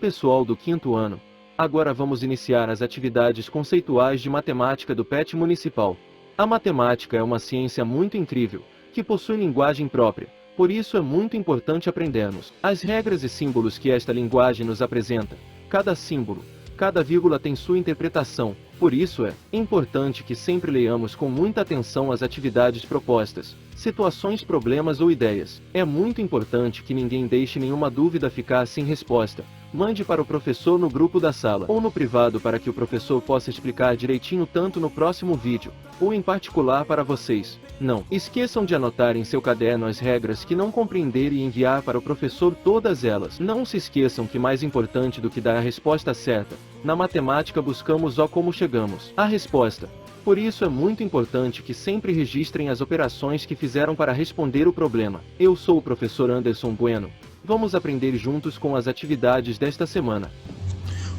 pessoal do quinto ano, agora vamos iniciar as atividades conceituais de matemática do PET Municipal. A matemática é uma ciência muito incrível, que possui linguagem própria, por isso é muito importante aprendermos as regras e símbolos que esta linguagem nos apresenta. Cada símbolo, cada vírgula tem sua interpretação, por isso é importante que sempre leiamos com muita atenção as atividades propostas, situações, problemas ou ideias. É muito importante que ninguém deixe nenhuma dúvida ficar sem resposta. Mande para o professor no grupo da sala ou no privado para que o professor possa explicar direitinho tanto no próximo vídeo, ou em particular para vocês. Não esqueçam de anotar em seu caderno as regras que não compreender e enviar para o professor todas elas. Não se esqueçam que mais importante do que dar a resposta certa, na matemática buscamos o como chegamos à resposta. Por isso é muito importante que sempre registrem as operações que fizeram para responder o problema. Eu sou o professor Anderson Bueno. Vamos aprender juntos com as atividades desta semana.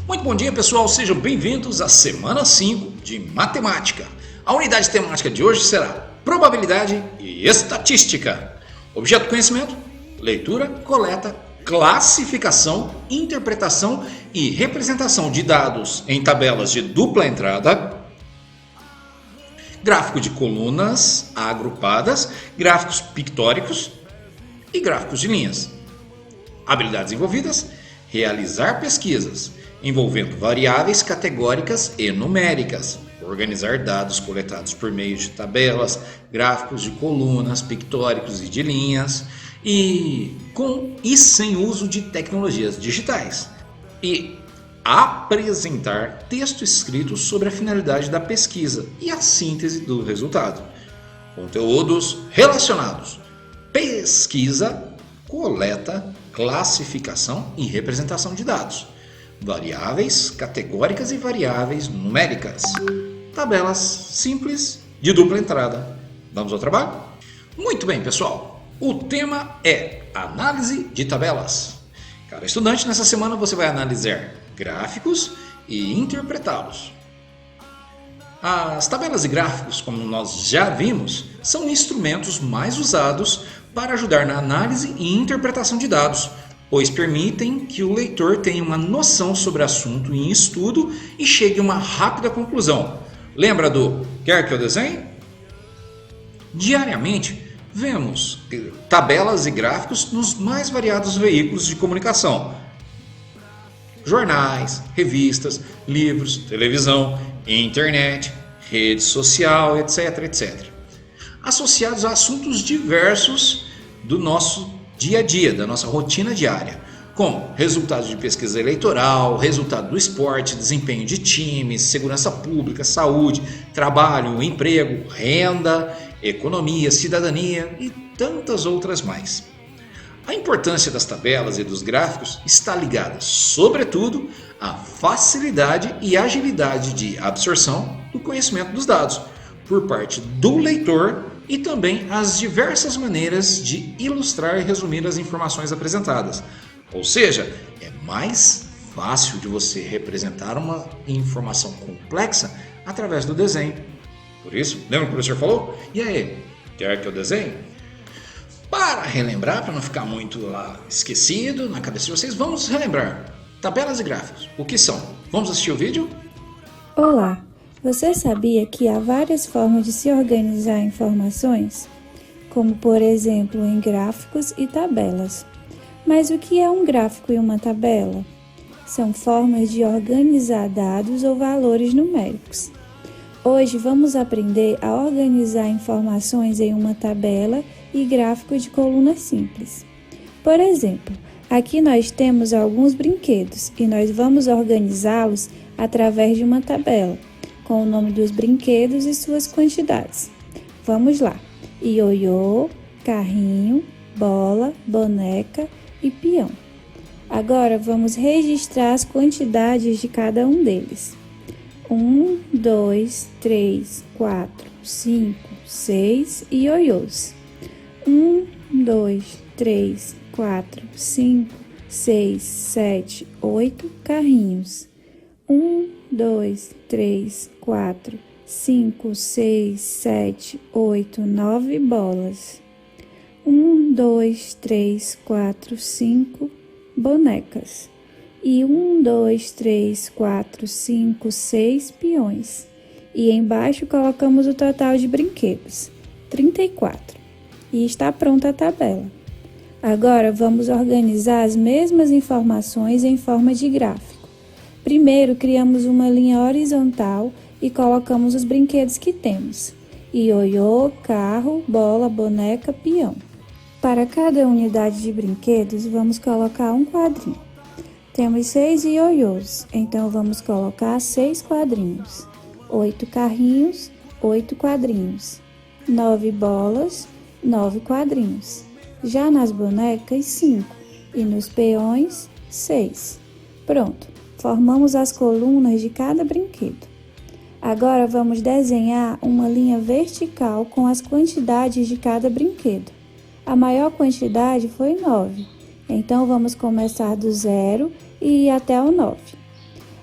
Muito bom dia, pessoal. Sejam bem-vindos à semana 5 de matemática. A unidade temática de hoje será probabilidade e estatística. Objeto do conhecimento: leitura, coleta, classificação, interpretação e representação de dados em tabelas de dupla entrada, gráfico de colunas agrupadas, gráficos pictóricos e gráficos de linhas. Habilidades envolvidas: realizar pesquisas envolvendo variáveis categóricas e numéricas, organizar dados coletados por meio de tabelas, gráficos de colunas, pictóricos e de linhas, e com e sem uso de tecnologias digitais, e apresentar texto escrito sobre a finalidade da pesquisa e a síntese do resultado. Conteúdos relacionados: pesquisa, coleta, classificação e representação de dados, variáveis categóricas e variáveis numéricas, tabelas simples de dupla entrada. Vamos ao trabalho? Muito bem, pessoal. O tema é análise de tabelas. Cara estudante, nessa semana você vai analisar gráficos e interpretá-los. As tabelas e gráficos, como nós já vimos, são instrumentos mais usados para ajudar na análise e interpretação de dados, pois permitem que o leitor tenha uma noção sobre o assunto em estudo e chegue a uma rápida conclusão. Lembra do "quer que eu desenhe"? Diariamente, vemos tabelas e gráficos nos mais variados veículos de comunicação: jornais, revistas, livros, televisão, internet, rede social, etc, etc. Associados a assuntos diversos do nosso dia a dia, da nossa rotina diária, como resultados de pesquisa eleitoral, resultado do esporte, desempenho de times, segurança pública, saúde, trabalho, emprego, renda, economia, cidadania e tantas outras mais. A importância das tabelas e dos gráficos está ligada, sobretudo, à facilidade e agilidade de absorção do conhecimento dos dados por parte do leitor e também às diversas maneiras de ilustrar e resumir as informações apresentadas. Ou seja, é mais fácil de você representar uma informação complexa através do desenho. Por isso, lembra o que o professor falou? E aí, quer que eu desenhe? Para relembrar, para não ficar muito esquecido na cabeça de vocês, vamos relembrar. Tabelas e gráficos, o que são? Vamos assistir o vídeo? Olá! Você sabia que há várias formas de se organizar informações? Como, por exemplo, em gráficos e tabelas. Mas o que é um gráfico e uma tabela? São formas de organizar dados ou valores numéricos. Hoje vamos aprender a organizar informações em uma tabela e gráfico de coluna simples. Por exemplo, aqui nós temos alguns brinquedos e nós vamos organizá-los através de uma tabela, com o nome dos brinquedos e suas quantidades. Vamos lá: ioiô, carrinho, bola, boneca e peão. Agora vamos registrar as quantidades de cada um deles. 1, 2, 3, 4, 5, 6 ioiôs. 1, 2, 3, 4, 5, 6, 7, 8 carrinhos. 1, 2, 3, 4, 5, 6, 7, 8, 9 bolas. 1, 2, 3, 4, 5 bonecas. e 1, 2, 3, 4, 5, 6 peões. E embaixo colocamos o total de brinquedos, 34. E está pronta a tabela. Agora vamos organizar as mesmas informações em forma de gráfico. Primeiro criamos uma linha horizontal e colocamos os brinquedos que temos: ioiô, carro, bola, boneca, peão. Para cada unidade de brinquedos, vamos colocar um quadrinho. Temos 6 ioiôs, então vamos colocar 6 quadrinhos. 8 carrinhos, 8 quadrinhos. 9 bolas, 9 quadrinhos. Já nas bonecas, 5. E nos peões, 6. Pronto, formamos as colunas de cada brinquedo. Agora vamos desenhar uma linha vertical com as quantidades de cada brinquedo. A maior quantidade foi 9, então vamos começar do 0 e ir até o 9.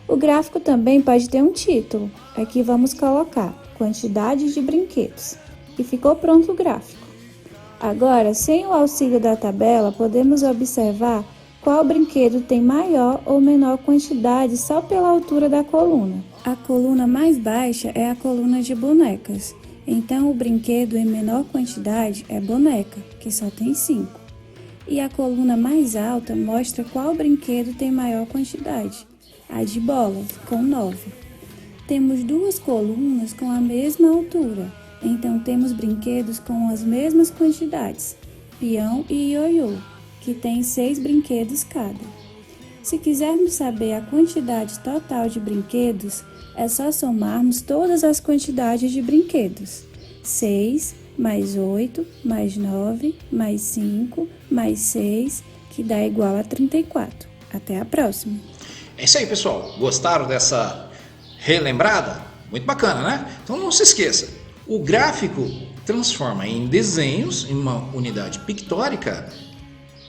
O gráfico também pode ter um título. Aqui vamos colocar quantidade de brinquedos. E ficou pronto o gráfico. Agora, sem o auxílio da tabela, podemos observar qual brinquedo tem maior ou menor quantidade só pela altura da coluna. A coluna mais baixa é a coluna de bonecas. Então, o brinquedo em menor quantidade é boneca, que só tem 5. E a coluna mais alta mostra qual brinquedo tem maior quantidade, a de bola, com 9. Temos duas colunas com a mesma altura, então temos brinquedos com as mesmas quantidades, peão e ioiô, que tem 6 brinquedos cada. Se quisermos saber a quantidade total de brinquedos, é só somarmos todas as quantidades de brinquedos. 6, mais 8, mais 9, mais 5, mais 6, que dá igual a 34. Até a próxima! É isso aí, pessoal. Gostaram dessa relembrada? Muito bacana, né? Então não se esqueça, o gráfico transforma em desenhos, em uma unidade pictórica,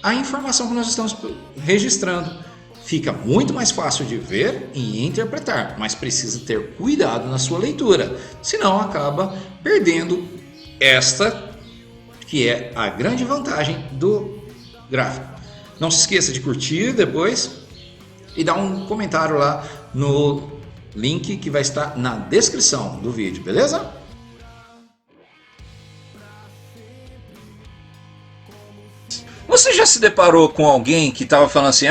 a informação que nós estamos registrando. Fica muito mais fácil de ver e interpretar, mas precisa ter cuidado na sua leitura, senão acaba perdendo esta que é a grande vantagem do gráfico. Não se esqueça de curtir depois e dar um comentário lá no link que vai estar na descrição do vídeo, beleza? Você já se deparou com alguém que estava falando assim: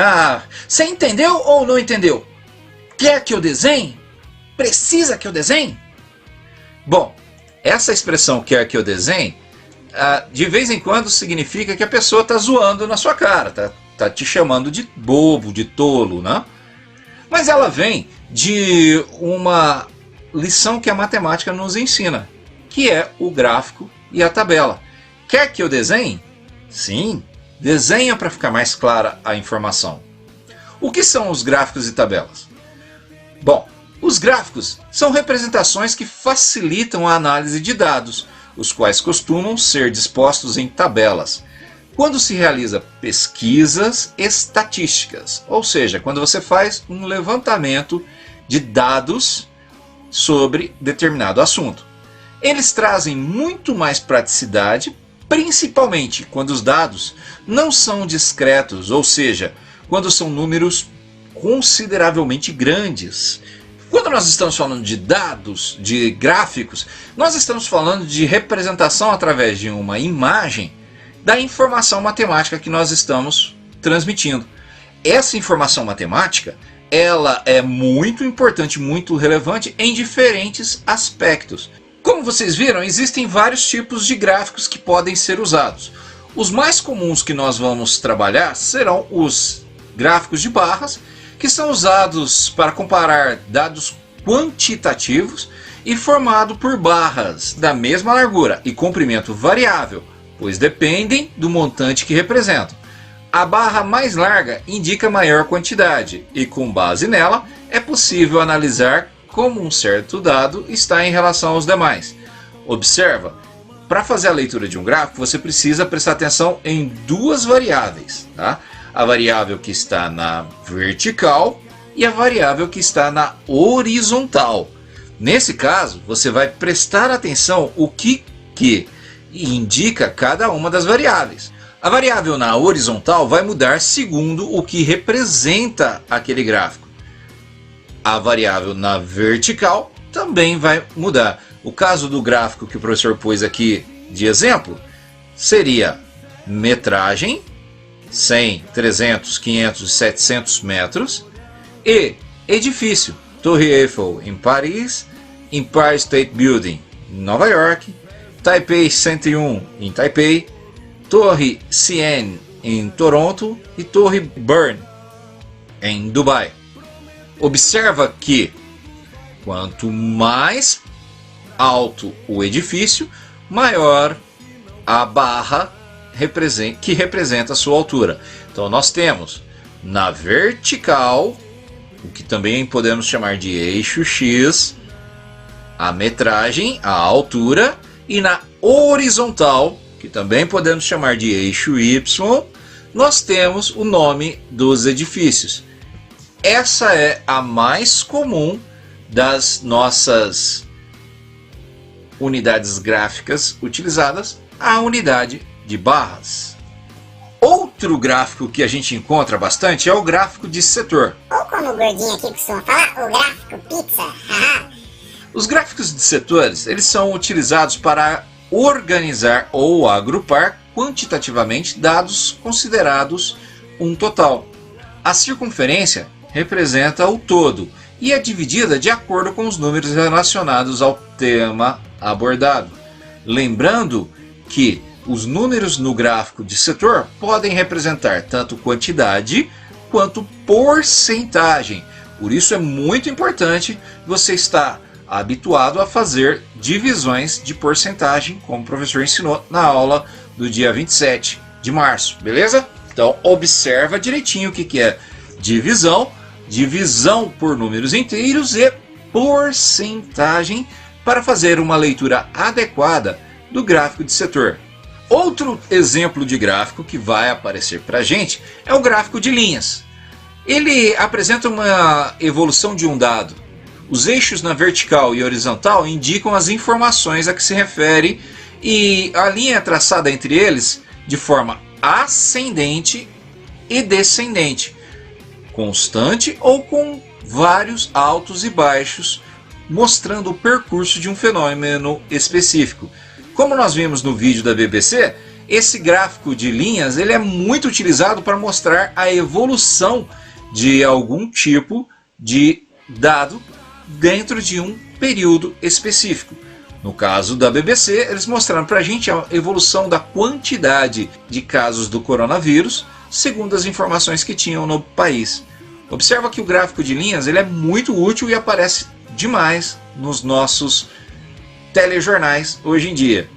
você entendeu ou não entendeu? Quer que eu desenhe? Precisa que eu desenhe? Bom, essa expressão quer que eu desenhe, de vez em quando significa que a pessoa está zoando na sua cara, tá te chamando de bobo, de tolo, né? Mas ela vem de uma lição que a matemática nos ensina, que é o gráfico e a tabela. Quer que eu desenhe? Sim. Desenha para ficar mais clara a informação. O que são os gráficos e tabelas? Bom, os gráficos são representações que facilitam a análise de dados, os quais costumam ser dispostos em tabelas. Quando se realiza pesquisas estatísticas, ou seja, quando você faz um levantamento de dados sobre determinado assunto. Eles trazem muito mais praticidade, principalmente quando os dados não são discretos, ou seja, quando são números consideravelmente grandes. Quando nós estamos falando de dados, de gráficos, nós estamos falando de representação através de uma imagem da informação matemática que nós estamos transmitindo. Essa informação matemática, ela é muito importante, muito relevante em diferentes aspectos. Como vocês viram, existem vários tipos de gráficos que podem ser usados. Os mais comuns que nós vamos trabalhar serão os gráficos de barras, que são usados para comparar dados quantitativos e formado por barras da mesma largura e comprimento variável, pois dependem do montante que representam. A barra mais larga indica maior quantidade e, com base nela, é possível analisar como um certo dado está em relação aos demais. Observa, para fazer a leitura de um gráfico, você precisa prestar atenção em duas variáveis, tá? A variável que está na vertical e a variável que está na horizontal. Nesse caso, você vai prestar atenção o que indica cada uma das variáveis. A variável na horizontal vai mudar segundo o que representa aquele gráfico. A variável na vertical também vai mudar. O caso do gráfico que o professor pôs aqui de exemplo seria metragem, 100, 300, 500, 700 metros, e edifício, Torre Eiffel em Paris, Empire State Building em Nova York, Taipei 101 em Taipei, Torre CN em Toronto e Torre Burn em Dubai. Observa que quanto mais alto o edifício, maior a barra que representa a sua altura. Então nós temos na vertical, o que também podemos chamar de eixo X, a metragem, a altura, e na horizontal, que também podemos chamar de eixo Y, nós temos o nome dos edifícios. Essa é a mais comum das nossas unidades gráficas utilizadas, a unidade de barras. Outro gráfico que a gente encontra bastante é o gráfico de setor. Ou como o gordinho aqui costuma falar, o gráfico pizza. Os gráficos de setores, eles são utilizados para organizar ou agrupar quantitativamente dados considerados um total. A circunferência representa o todo e é dividida de acordo com os números relacionados ao tema abordado. Lembrando que os números no gráfico de setor podem representar tanto quantidade quanto porcentagem. Por isso é muito importante você estar habituado a fazer divisões de porcentagem, como o professor ensinou na aula do dia 27 de março, beleza? Então observa direitinho o que é divisão, divisão por números inteiros e porcentagem para fazer uma leitura adequada do gráfico de setor. Outro exemplo de gráfico que vai aparecer para a gente é o gráfico de linhas. Ele apresenta uma evolução de um dado. Os eixos na vertical e horizontal indicam as informações a que se refere e a linha é traçada entre eles de forma ascendente e descendente, constante ou com vários altos e baixos, mostrando o percurso de um fenômeno específico. Como nós vimos no vídeo da BBC, esse gráfico de linhas ele é muito utilizado para mostrar a evolução de algum tipo de dado dentro de um período específico. No caso da BBC, eles mostraram para a gente a evolução da quantidade de casos do coronavírus, segundo as informações que tinham no país. Observa que o gráfico de linhas ele é muito útil e aparece demais nos nossos telejornais hoje em dia.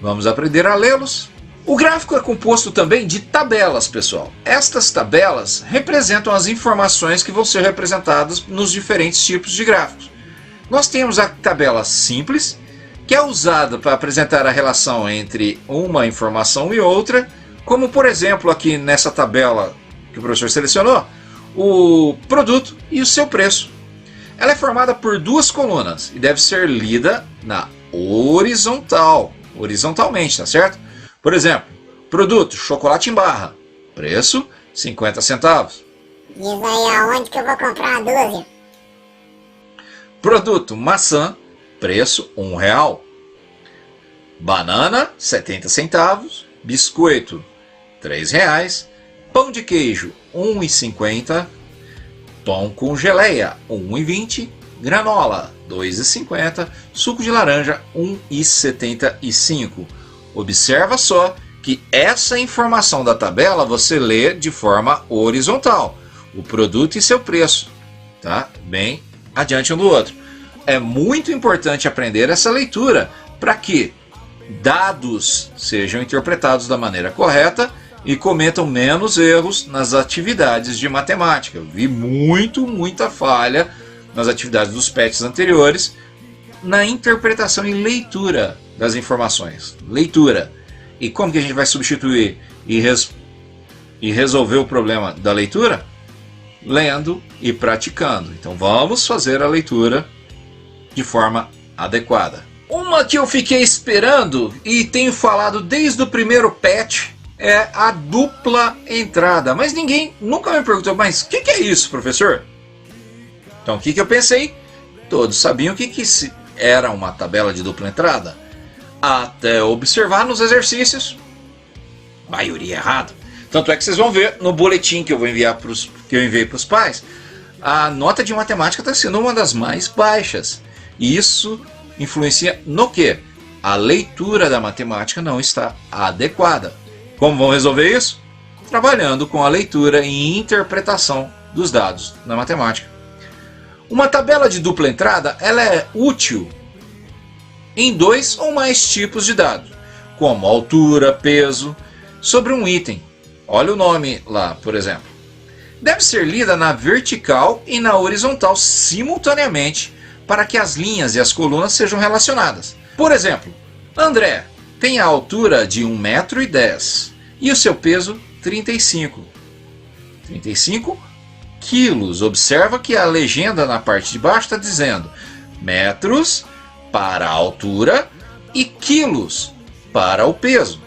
Vamos aprender a lê-los? O gráfico é composto também de tabelas, pessoal. Estas tabelas representam as informações que vão ser representadas nos diferentes tipos de gráficos. Nós temos a tabela simples, que é usada para apresentar a relação entre uma informação e outra, como por exemplo aqui nessa tabela que o professor selecionou, o produto e o seu preço. Ela é formada por duas colunas e deve ser lida na horizontalmente, tá certo? Por exemplo, produto, chocolate em barra, preço 50 centavos. Diz aí aonde que eu vou comprar uma dúzia. Produto, maçã, preço R$1. Banana, 70 centavos. Biscoito, R$3. Pão de queijo, R$1,50. Pão com geleia, R$1,20. Granola, R$2,50. Suco de laranja, R$1,75. Observa só que essa informação da tabela você lê de forma horizontal. O produto e seu preço, tá? Bem adiante um do outro. É muito importante aprender essa leitura para que dados sejam interpretados da maneira correta e cometam menos erros nas atividades de matemática. Eu vi muita falha nas atividades dos PETs anteriores na interpretação e leitura das informações. Leitura. E como que a gente vai substituir e resolver o problema da leitura? Lendo e praticando. Então vamos fazer a leitura de forma adequada. Uma que eu fiquei esperando e tenho falado desde o primeiro PET é a dupla entrada. Mas ninguém nunca me perguntou, mas o que é isso, professor? Então o que eu pensei? Todos sabiam o que era uma tabela de dupla entrada. Até observar nos exercícios, maioria errado. Tanto é que vocês vão ver no boletim que eu enviei para os pais, a nota de matemática está sendo uma das mais baixas. E isso influencia no quê? A leitura da matemática não está adequada. Como vão resolver isso? Trabalhando com a leitura e interpretação dos dados na matemática. Uma tabela de dupla entrada ela é útil em 2 ou mais tipos de dados, como altura, peso, sobre um item. Olha o nome lá, por exemplo. Deve ser lida na vertical e na horizontal simultaneamente para que as linhas e as colunas sejam relacionadas. Por exemplo, André tem a altura de 1,10 m e o seu peso 35 quilos. Observa que a legenda na parte de baixo está dizendo metros para a altura e quilos para o peso.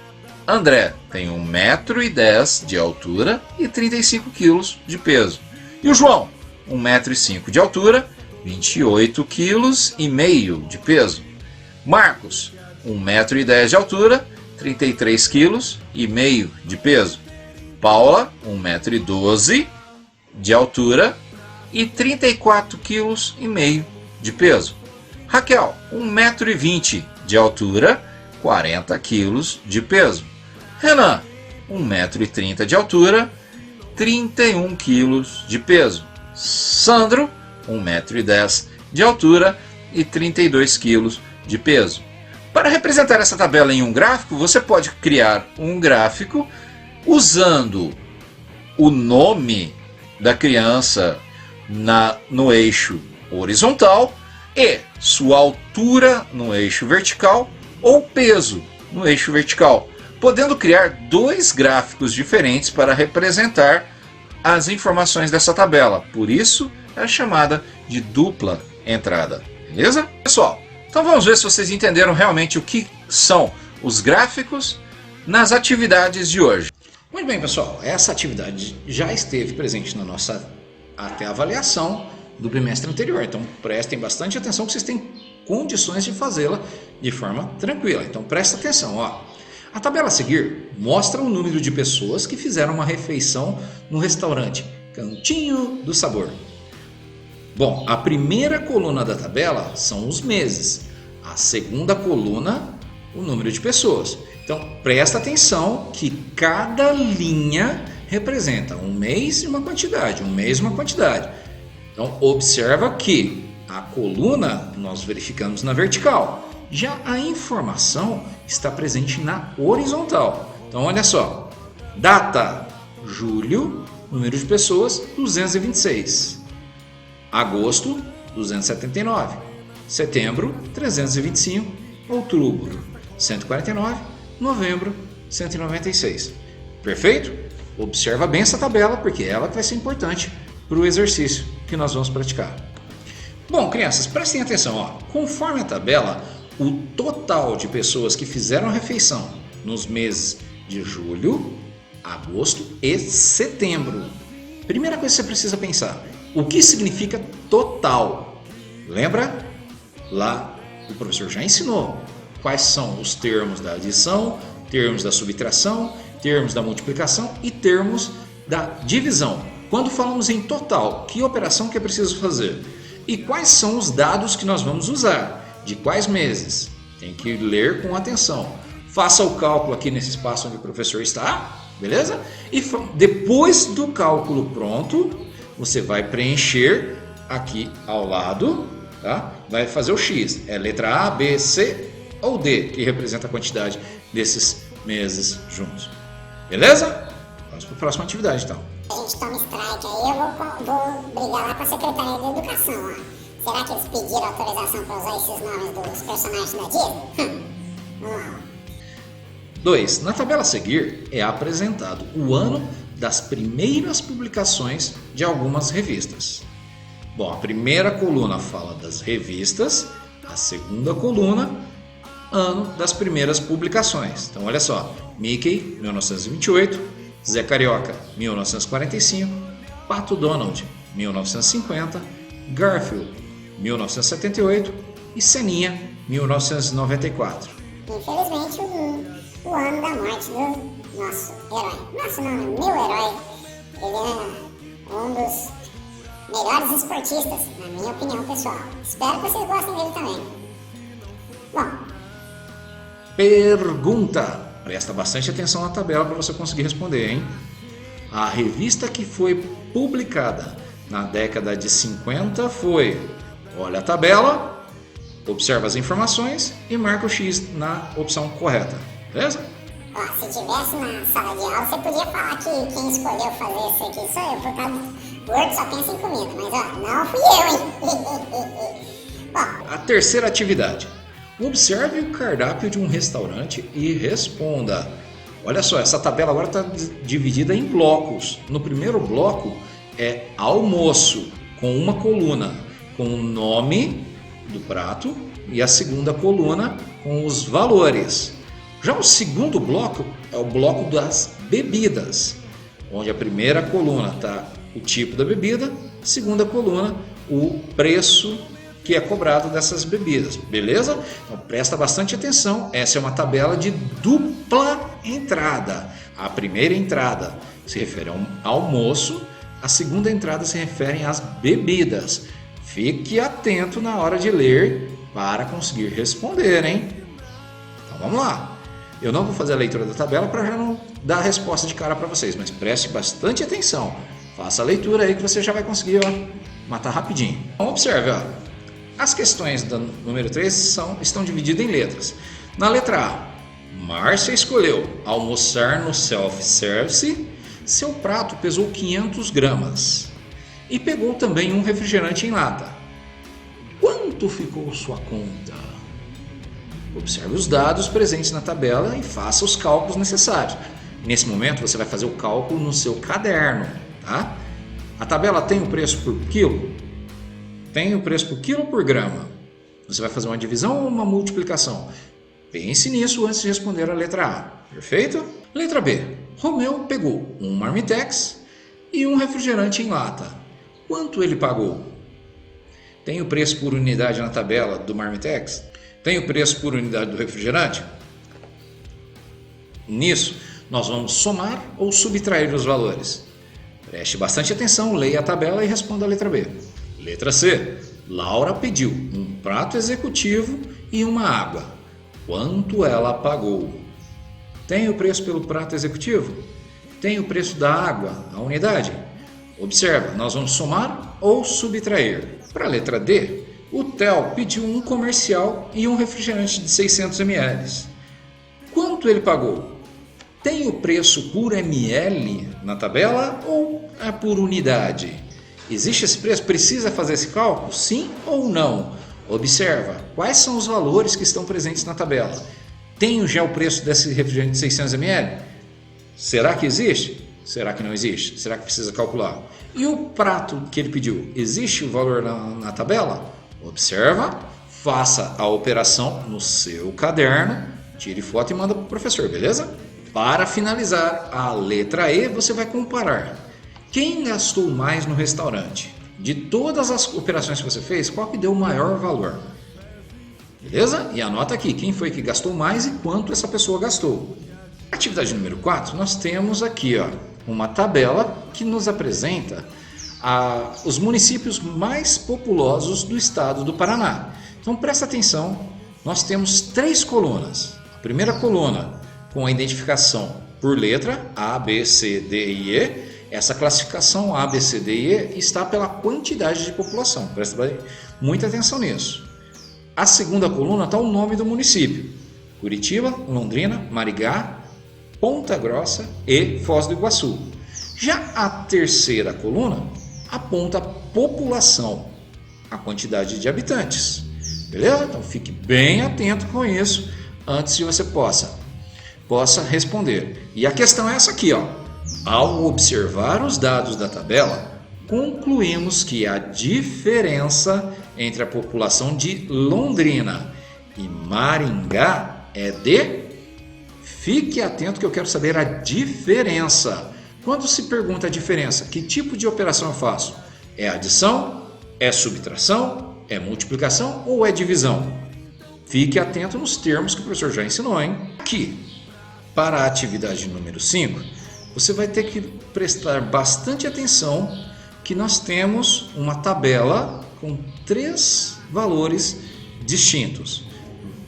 André tem 1,10 m de altura e 35 quilos de peso. E o João, 1,05 m de altura, 28,5 kg de peso. Marcos, 1,10 m de altura, 33,5 kg de peso. Paula, 1,12 m de altura e 34,5 kg de peso. Raquel, 1,20 m de altura, 40 kg de peso. Renan, 1,30 m de altura, 31 kg de peso. Sandro, 1,10 m de altura e 32 kg de peso. Para representar essa tabela em um gráfico, você pode criar um gráfico usando o nome da criança no eixo horizontal e sua altura no eixo vertical ou peso no eixo vertical, podendo criar 2 gráficos diferentes para representar as informações dessa tabela. Por isso é chamada de dupla entrada. Beleza? Pessoal, então vamos ver se vocês entenderam realmente o que são os gráficos nas atividades de hoje. Muito bem, pessoal, essa atividade já esteve presente na nossa até avaliação do bimestre anterior, então prestem bastante atenção que vocês têm condições de fazê-la de forma tranquila. Então presta atenção, ó. A tabela a seguir mostra o número de pessoas que fizeram uma refeição no restaurante Cantinho do Sabor. Bom, a primeira coluna da tabela são os meses, a segunda coluna o número de pessoas. Então presta atenção que cada linha representa um mês e uma quantidade, um mês e uma quantidade. Então observa que a coluna nós verificamos na vertical, já a informação está presente na horizontal. Então olha só, data julho, número de pessoas 226, agosto 279, setembro 325, outubro 149, novembro 196. Perfeito? Observa bem essa tabela porque ela vai ser importante para o exercício que nós vamos praticar. Bom, crianças, prestem atenção, ó. Conforme a tabela, o total de pessoas que fizeram a refeição nos meses de julho, agosto e setembro. Primeira coisa que você precisa pensar, o que significa total? Lembra? Lá o professor já ensinou quais são os termos da adição, termos da subtração, termos da multiplicação e termos da divisão. Quando falamos em total, que operação que é preciso fazer? E quais são os dados que nós vamos usar? De quais meses? Tem que ler com atenção. Faça o cálculo aqui nesse espaço onde o professor está, beleza? E depois do cálculo pronto, você vai preencher aqui ao lado, tá? Vai fazer o X. É letra A, B, C ou D que representa a quantidade desses meses juntos. Beleza? Vamos para a próxima atividade então. A gente toma strike aí, eu vou brigar lá com a Secretaria de Educação, ó. Será que eles pediram autorização para usar esses nomes dos personagens da Disney? Vamos lá. 2. Na tabela a seguir é apresentado o ano das primeiras publicações de algumas revistas. Bom, a primeira coluna fala das revistas, a segunda coluna ano das primeiras publicações. Então olha só, Mickey, 1928, Zé Carioca, 1945, Pato Donald, 1950, Garfield, 1978 e Seninha, 1994. Infelizmente, o ano da morte do nosso herói. Nosso não, meu herói. Ele é um dos melhores esportistas, na minha opinião pessoal. Espero que vocês gostem dele também. Bom, Pergunta. Presta bastante atenção na tabela para você conseguir responder, hein? A revista que foi publicada na década de 50 foi... Olha a tabela, observa as informações e marca o X na opção correta. Beleza? ó, se tivesse na sala de aula, você podia falar que quem escolheu fazer isso aqui sou eu, por causa do gordo só pensa em comida. Mas ó, não fui eu, hein? Bom, A terceira atividade. Observe o cardápio de um restaurante e responda. Olha só, essa tabela agora está dividida em blocos. No primeiro bloco é almoço, com uma coluna com o nome do prato e a segunda coluna com os valores. Já o segundo bloco é o bloco das bebidas, onde a primeira coluna está o tipo da bebida, segunda coluna o preço que é cobrado dessas bebidas, beleza? Então presta bastante atenção, essa é uma tabela de dupla entrada. A primeira entrada se refere ao almoço, a segunda entrada se refere às bebidas. Fique atento na hora de ler para conseguir responder, hein? Então vamos lá. Eu não vou fazer a leitura da tabela para já não dar a resposta de cara para vocês, mas preste bastante atenção. Faça a leitura aí que você já vai conseguir matar rapidinho. Então observe, ó. As questões do número 3 estão divididas em letras. Na letra A, Márcia escolheu almoçar no self-service. Seu prato pesou 500 gramas. E pegou também um refrigerante em lata. Quanto ficou sua conta? Observe os dados presentes na tabela e faça os cálculos necessários. Nesse momento você vai fazer o cálculo no seu caderno, tá? A tabela tem o preço por quilo? Tem o preço por quilo ou por grama? Você vai fazer uma divisão ou uma multiplicação? Pense nisso antes de responder a letra A. Perfeito? Letra B. Romeu pegou um Marmitex e um refrigerante em lata. Quanto ele pagou? Tem o preço por unidade na tabela do Marmitex? Tem o preço por unidade do refrigerante? Nisso, nós vamos somar ou subtrair os valores. Preste bastante atenção, leia a tabela e responda a letra B. Letra C. Laura pediu um prato executivo e uma água. Quanto ela pagou? Tem o preço pelo prato executivo? Tem o preço da água, a unidade? Observa, nós vamos somar ou subtrair. Para a letra D, o Theo pediu um comercial e um refrigerante de 600 ml. Quanto ele pagou? Tem o preço por ml na tabela ou é por unidade? Existe esse preço? Precisa fazer esse cálculo? Sim ou não? Observa, quais são os valores que estão presentes na tabela? Tenho já o preço desse refrigerante de 600 ml? Será que existe? Será que não existe? Será que precisa calcular? E o prato que ele pediu? Existe o valor na tabela? Observa, faça a operação no seu caderno, tire foto e manda para o professor, beleza? Para finalizar, a letra E você vai comparar. Quem gastou mais no restaurante? De todas as operações que você fez, qual que deu o maior valor? Beleza? E anota aqui, quem foi que gastou mais e quanto essa pessoa gastou. Atividade número 4, nós temos aqui uma tabela que nos apresenta os municípios mais populosos do estado do Paraná. Então presta atenção, nós temos 3 colunas. A primeira coluna com a identificação por letra A, B, C, D e E. Essa classificação A, B, C, D e E está pela quantidade de população. Presta muita atenção nisso. A segunda coluna está o nome do município. Curitiba, Londrina, Maringá, Ponta Grossa e Foz do Iguaçu. Já a terceira coluna aponta a população, a quantidade de habitantes. Beleza? Então fique bem atento com isso antes de você possa responder. E a questão é essa aqui, ó. Ao observar os dados da tabela, concluímos que a diferença entre a população de Londrina e Maringá é de... Fique atento que eu quero saber a diferença. Quando se pergunta a diferença, que tipo de operação eu faço? É adição? É subtração? É multiplicação ou é divisão? Fique atento nos termos que o professor já ensinou, hein? Aqui, para a atividade número 5, você vai ter que prestar bastante atenção que nós temos uma tabela com 3 valores distintos.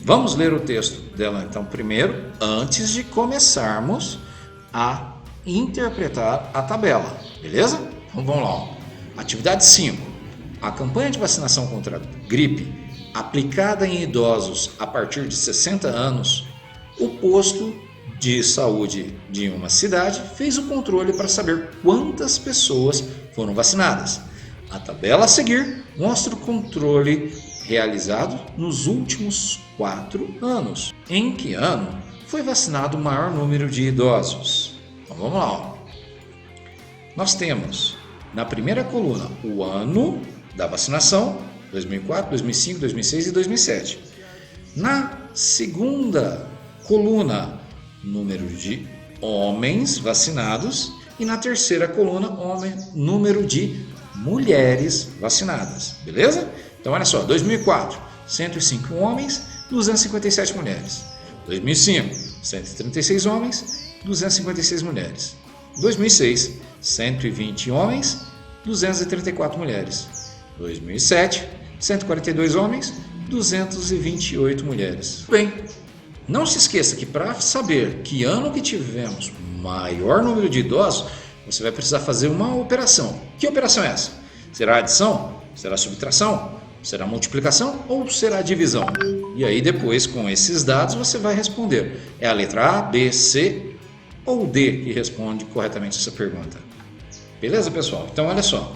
Vamos ler o texto dela então primeiro, antes de começarmos a interpretar a tabela, beleza? Então vamos lá. Ó. Atividade 5. A campanha de vacinação contra a gripe aplicada em idosos a partir de 60 anos, o posto de saúde de uma cidade fez o controle para saber quantas pessoas foram vacinadas. A tabela a seguir mostra o controle realizado nos últimos 4 anos. Em que ano foi vacinado o maior número de idosos? Então vamos lá. Ó. Nós temos na primeira coluna o ano da vacinação, 2004, 2005, 2006 e 2007. Na segunda coluna, número de homens vacinados e na terceira coluna, número de mulheres vacinadas, beleza? Então olha só, 2004, 105 homens, 257 mulheres. 2005, 136 homens, 256 mulheres. 2006, 120 homens, 234 mulheres. 2007, 142 homens, 228 mulheres. Bem, não se esqueça que para saber que ano que tivemos maior número de idosos, você vai precisar fazer uma operação. Que operação é essa? Será adição? Será subtração? Será multiplicação ou será divisão? E aí depois, com esses dados, você vai responder. É a letra A, B, C ou D que responde corretamente essa pergunta. Beleza, pessoal? Então, olha só.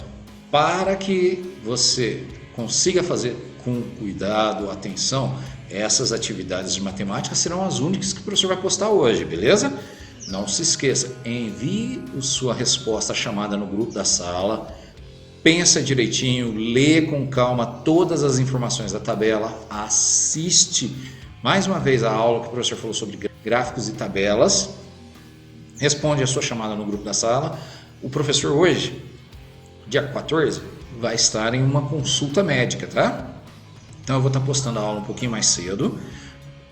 Para que você consiga fazer com cuidado, atenção, essas atividades de matemática serão as únicas que o professor vai postar hoje, beleza? Não se esqueça, envie a sua resposta chamada no grupo da sala, pensa direitinho, lê com calma todas as informações da tabela, assiste mais uma vez a aula que o professor falou sobre gráficos e tabelas, responde a sua chamada no grupo da sala. O professor hoje, dia 14, vai estar em uma consulta médica, tá? Então eu vou estar postando a aula um pouquinho mais cedo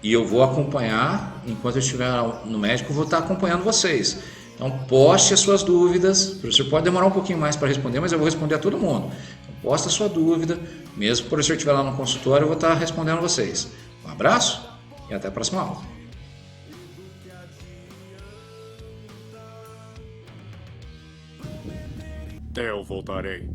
e eu vou acompanhar, enquanto eu estiver no médico, eu vou estar acompanhando vocês. Então poste as suas dúvidas, o professor pode demorar um pouquinho mais para responder, mas eu vou responder a todo mundo. Então, poste a sua dúvida, mesmo que o professor estiver lá no consultório, eu vou estar respondendo vocês. Um abraço e até a próxima aula. Eu voltarei.